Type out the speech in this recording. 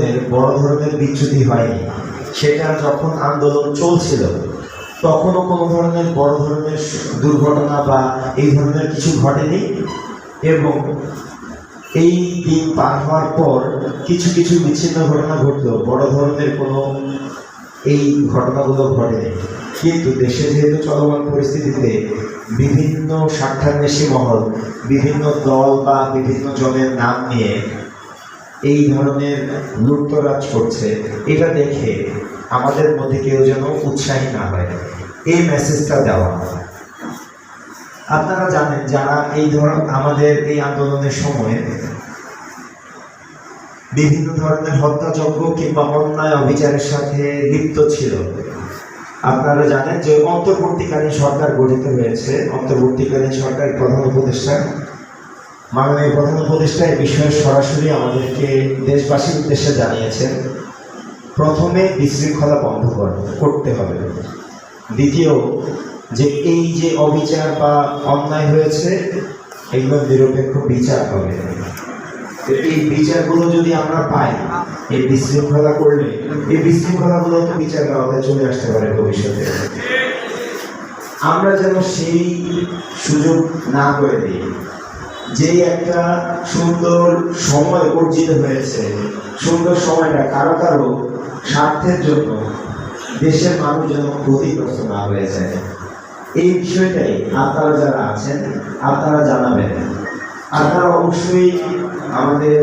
ধরনের বড় ধরনের বিচ্যুতি হয়নি। সেটা যখন আন্দোলন চলছিল তখনও কোনো ধরনের বড় ধরনের দুর্ঘটনা বা এই ধরনের কিছু ঘটেনি, এবং এই দিন পার হওয়ার পর কিছু কিছু বিচ্ছিন্ন ঘটনা ঘটলেও বড় ধরনের কোনো এই ঘটনাগুলো ঘটেনি। কিন্তু দেশে যেহেতু চলমান পরিস্থিতিতে বিভিন্ন স্বার্থান্বেষী মহল, বিভিন্ন দল বা বিভিন্ন জনের নাম নিয়ে এই ধরনের লুটতরাজ করছে, এটা দেখে আমাদের মধ্যে কেউ যেন উৎসাহী না হয়, এই মেসেজটা দেওয়া। আপনারা জানেন, যারা এই আমাদের এই আন্দোলনের সময় বিভিন্ন ধরনের হত্যাযজ্ঞ কিংবা অন্যায় অবিচারের সাথে লিপ্ত ছিল, আপনারা জানেন যে অন্তর্বর্তীকালীন সরকার গঠিত হয়েছে। অন্তর্বর্তীকালীন সরকারের প্রধান উপদেষ্টা, মাননীয় প্রধান উপদেষ্টা এই বিষয়ে সরাসরি আমাদেরকে দেশবাসীর উদ্দেশ্যে জানিয়েছেন, প্রথমে বিশৃঙ্খলা বন্ধ করতে হবে, দ্বিতীয় যে এই যে অবিচার বা অন্যায় হয়েছে এগুলো নিরপেক্ষ বিচার হবে। এই বিচারগুলো যদি আমরা পাই, এই বিশৃঙ্খলা করলে এই বিশৃঙ্খলাগুলো তো বিচারের আওতায় চলে আসতে পারে ভবিষ্যতে। আমরা যেন সেই সুযোগ না করে দিই। যে একটা সুন্দর সময় অর্জিত হয়েছে, সুন্দর সময়টা কারো কারো স্বার্থের জন্য দেশের মানুষ যেন ক্ষতিগ্রস্ত না হয়ে যায়, এই বিষয়টাই আপনারা যারা আছেন আপনারা জানাবেন। আপনারা অবশ্যই আমাদের